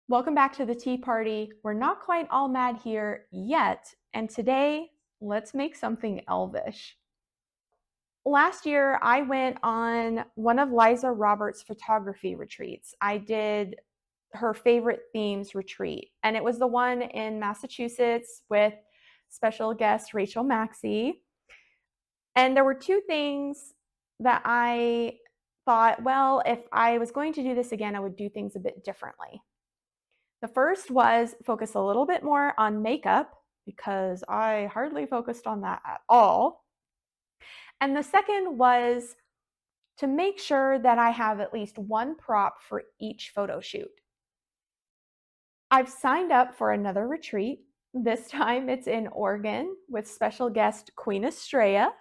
Welcome back to the tea party. We're not quite all mad here yet, and today let's make something elvish. Last year, I went on one of Liza Roberts' photography retreats. I did her favorite themes retreat, and it was the one in Massachusetts with special guest Rachel Maxey. And there were two things that I thought, well, if I was going to do this again, I would do things a bit differently. The first was focus a little bit more on makeup because I hardly focused on that at all. And the second was to make sure that I have at least one prop for each photo shoot. I've signed up for another retreat. This time it's in Oregon with special guest Queen Estrella.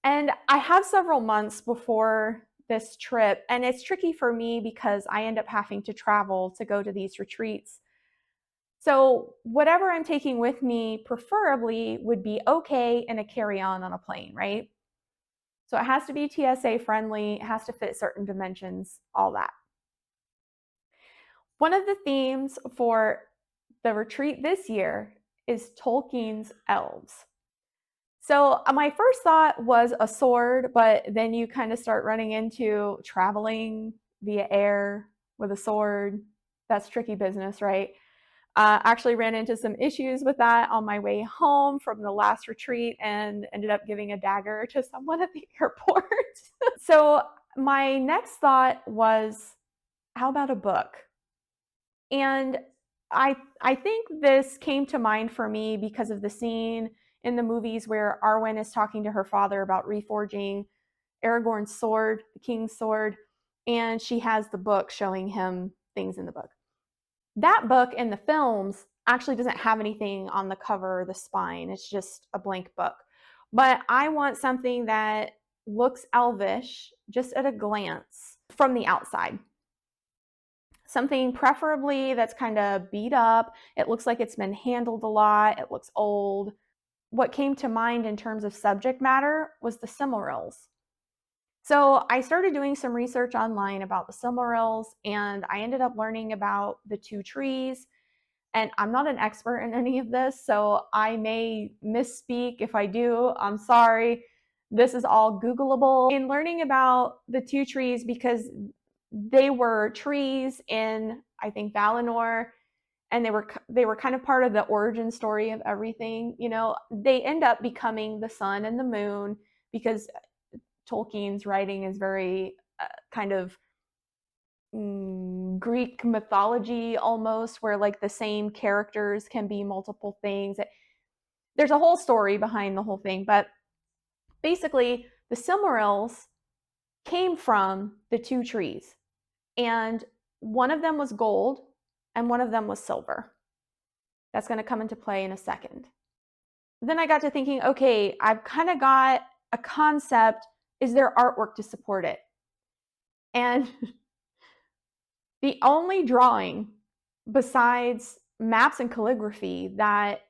And I have several months before this trip, and it's tricky for me because I end up having to travel to go to these retreats. So whatever I'm taking with me preferably would be okay in a carry-on on a plane, right? So it has to be TSA friendly, it has to fit certain dimensions, all that. One of the themes for the retreat this year is Tolkien's elves. So my first thought was a sword, but then you kind of start running into traveling via air with a sword. That's tricky business, right? Actually ran into some issues with that on my way home from the last retreat and ended up giving a dagger to someone at the airport. So my next thought was, how about a book? And I think this came to mind for me because of the scene in the movies where Arwen is talking to her father about reforging Aragorn's sword, the king's sword, and she has the book showing him things in the book. That book in the films actually doesn't have anything on the cover or the spine. It's just a blank book. But I want something that looks elvish just at a glance from the outside. Something preferably that's kind of beat up. It looks like it's been handled a lot. It looks old. What came to mind in terms of subject matter was the Silmarils. So I started doing some research online about the Silmarils, and I ended up learning about the two trees. And I'm not an expert in any of this, so I may misspeak. If I do, I'm sorry. This is all Googleable. In learning about the two trees, because they were trees in, I think, Valinor, and they were kind of part of the origin story of everything. You know, they end up becoming the sun and the moon because Tolkien's writing is very kind of Greek mythology almost, where like the same characters can be multiple things. There's a whole story behind the whole thing, but basically the Silmarils came from the two trees, and one of them was gold and one of them was silver. That's going to come into play in a second. Then I got to thinking, okay, I've kind of got a concept. Is there artwork to support it? And the only drawing besides maps and calligraphy that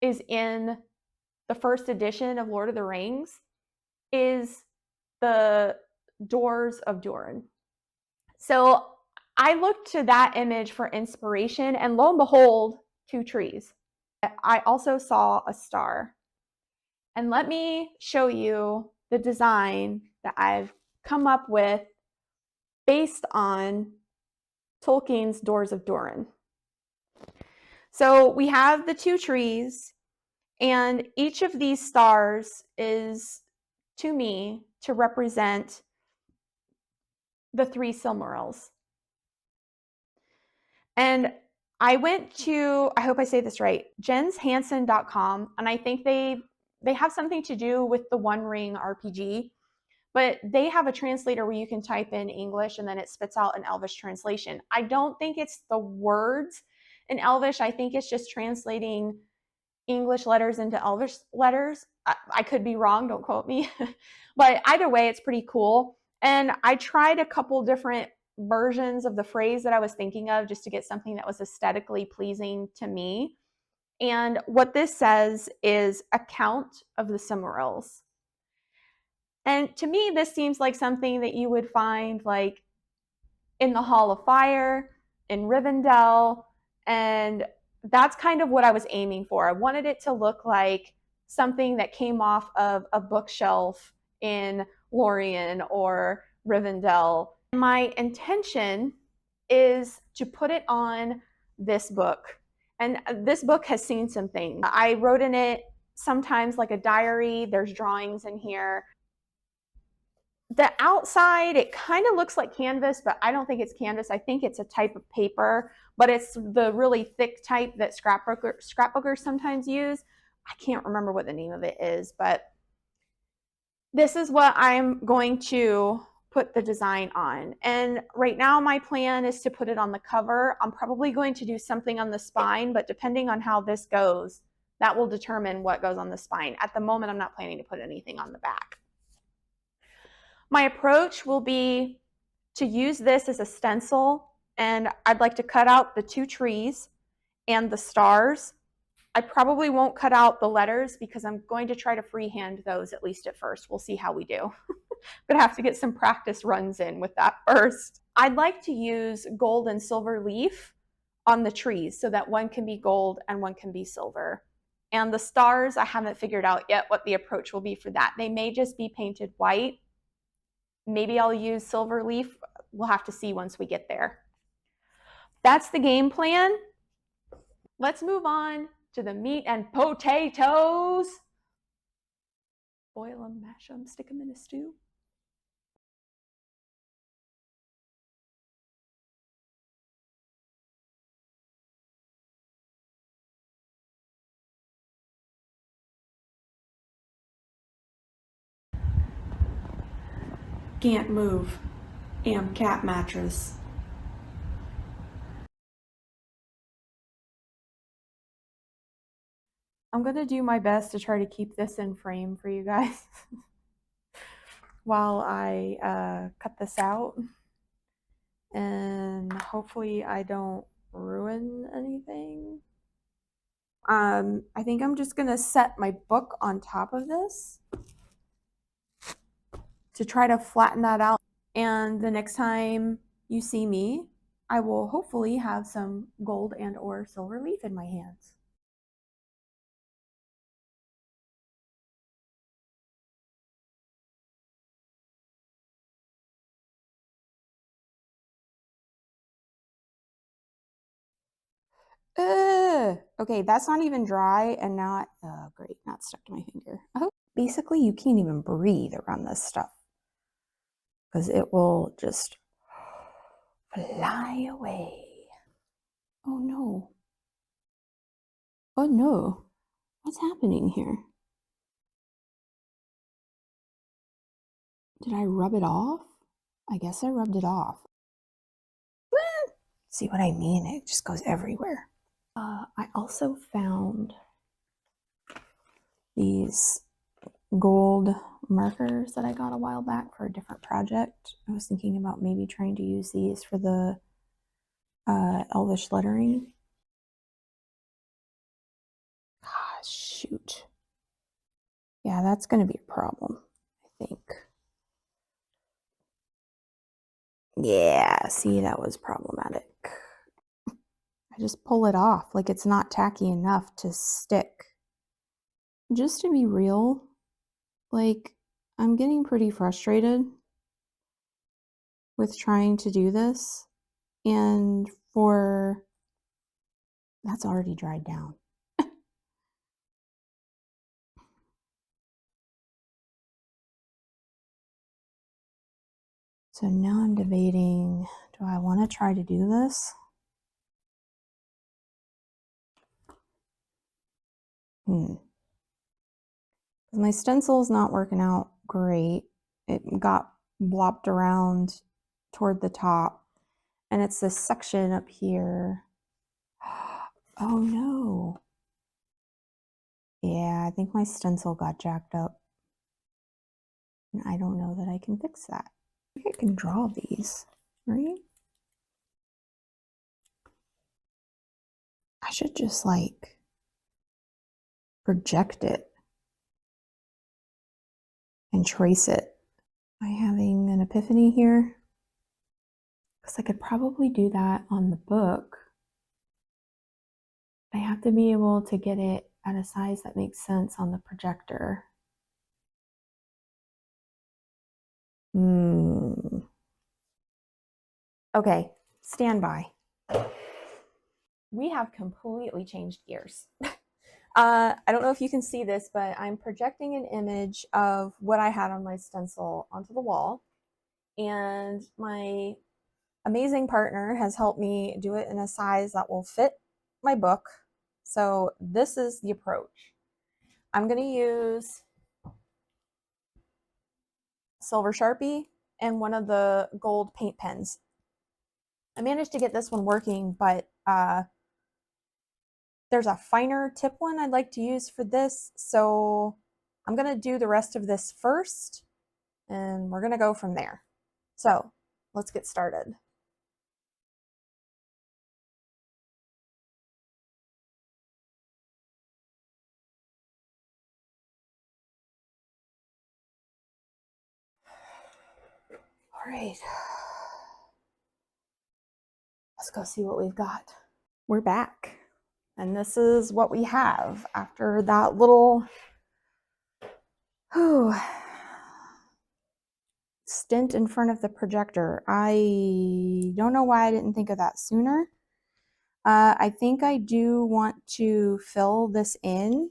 is in the first edition of Lord of the Rings is the Doors of Durin. So I looked to that image for inspiration, and lo and behold, two trees. I also saw a star. And let me show you the design that I've come up with based on Tolkien's Doors of Durin. So we have the two trees, and each of these stars is, to me, to represent the three Silmarils. And I went to, I hope I say this right, jenshansen.com, and I think they have something to do with the One Ring RPG, but they have a translator where you can type in English and then it spits out an Elvish translation. I don't think it's the words in Elvish. I think it's just translating English letters into Elvish letters. I could be wrong, don't quote me. But either way, it's pretty cool. And I tried a couple different versions of the phrase that I was thinking of just to get something that was aesthetically pleasing to me. And what this says is account of the Silmarils. And to me, this seems like something that you would find like in the Hall of Fire, in Rivendell, and that's kind of what I was aiming for. I wanted it to look like something that came off of a bookshelf in Lorien or Rivendell. My intention is to put it on this book. And this book has seen some things. I wrote in it sometimes like a diary. There's drawings in here. The outside, it kind of looks like canvas, but I don't think it's canvas. I think it's a type of paper, but it's the really thick type that scrapbookers sometimes use. I can't remember what the name of it is, but this is what I'm going to put the design on. And right now my plan is to put it on the cover. I'm probably going to do something on the spine, but depending on how this goes, that will determine what goes on the spine. At the moment, I'm not planning to put anything on the back. My approach will be to use this as a stencil, and I'd like to cut out the 2 trees and the stars. I probably won't cut out the letters because I'm going to try to freehand those at least at first. We'll see how we do. Gonna have to get some practice runs in with that first. I'd like to use gold and silver leaf on the trees so that one can be gold and one can be silver. And the stars, I haven't figured out yet what the approach will be for that. They may just be painted white. Maybe I'll use silver leaf. We'll have to see once we get there. That's the game plan. Let's move on to the meat and potatoes. Boil them, mash them, stick them in a stew. Can't move. Am cat mattress. I'm going to do my best to try to keep this in frame for you guys while I cut this out. And hopefully I don't ruin anything. I think I'm just going to set my book on top of this to try to flatten that out. And the next time you see me, I will hopefully have some gold and or silver leaf in my hands. Okay, that's not even dry and not, great, not stuck to my finger. I hope basically you can't even breathe around this stuff because it will just fly away. Oh no. Oh no. What's happening here? Did I rub it off? I guess I rubbed it off. See what I mean? It just goes everywhere. I also found these gold markers that I got a while back for a different project. I was thinking about maybe trying to use these for the Elvish lettering. Ah, shoot. Yeah, that's going to be a problem, I think. Yeah, see, that was problematic. I just pull it off like it's not tacky enough to stick. Just to be real, like, I'm getting pretty frustrated with trying to do this, and that's already dried down. So now I'm debating, do I want to try to do this? My stencil's not working out great. It got blopped around toward the top, and it's this section up here. Oh no. Yeah, I think my stencil got jacked up. And I don't know that I can fix that. I think I can draw these, right? I should just like project it and trace it. Am I having an epiphany here? Because I could probably do that on the book. I have to be able to get it at a size that makes sense on the projector. Okay, stand by. We have completely changed gears. I don't know if you can see this, but I'm projecting an image of what I had on my stencil onto the wall. And my amazing partner has helped me do it in a size that will fit my book. So this is the approach. I'm going to use silver Sharpie and one of the gold paint pens. I managed to get this one working, but there's a finer tip one I'd like to use for this. So I'm going to do the rest of this first, and we're going to go from there. So let's get started. All right, let's go see what we've got. We're back, and this is what we have after that little stint in front of the projector. I don't know why I didn't think of that sooner. I think I do want to fill this in.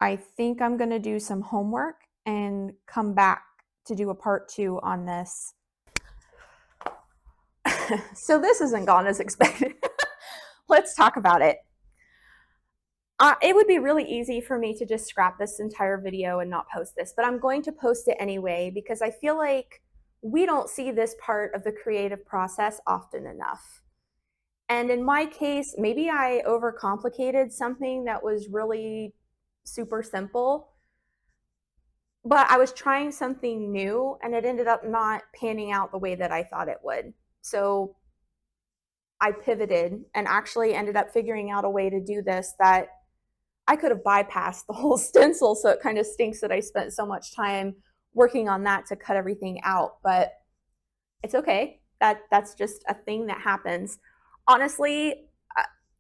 I think I'm going to do some homework and come back to do a part 2 on this. So this hasn't gone as expected. Let's talk about it. It would be really easy for me to just scrap this entire video and not post this, but I'm going to post it anyway because I feel like we don't see this part of the creative process often enough. And in my case, maybe I overcomplicated something that was really super simple, but I was trying something new and it ended up not panning out the way that I thought it would. So I pivoted and actually ended up figuring out a way to do this that I could have bypassed the whole stencil. So it kind of stinks that I spent so much time working on that to cut everything out, but it's okay. That's just a thing that happens. Honestly,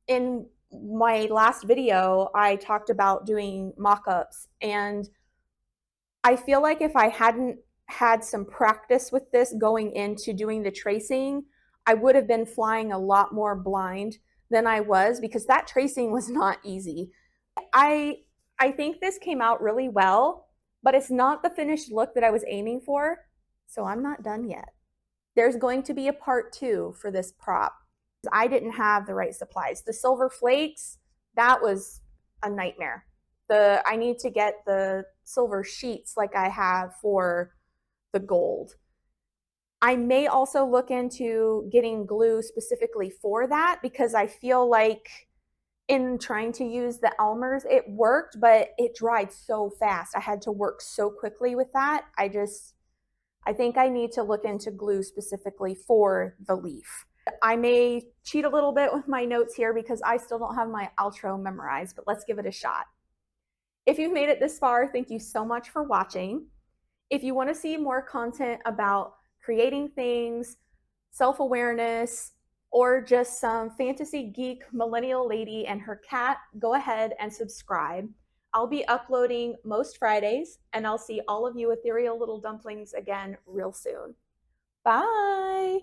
in my last video, I talked about doing mock-ups, and I feel like if I hadn't had some practice with this going into doing the tracing, I would have been flying a lot more blind than I was because that tracing was not easy. I I think this came out really well, but it's not the finished look that I was aiming for, so I'm not done yet. There's going to be a part 2 for this prop. I didn't have the right supplies. The silver flakes, that was a nightmare. I need to get the silver sheets like I have for the gold. I may also look into getting glue specifically for that because I feel like in trying to use the Elmer's, it worked, but it dried so fast. I had to work so quickly with that. I think I need to look into glue specifically for the leaf. I may cheat a little bit with my notes here because I still don't have my outro memorized, but let's give it a shot. If you've made it this far, thank you so much for watching. If you want to see more content about creating things, self-awareness, or just some fantasy geek millennial lady and her cat, go ahead and subscribe. I'll be uploading most Fridays, and I'll see all of you ethereal little dumplings again real soon. Bye!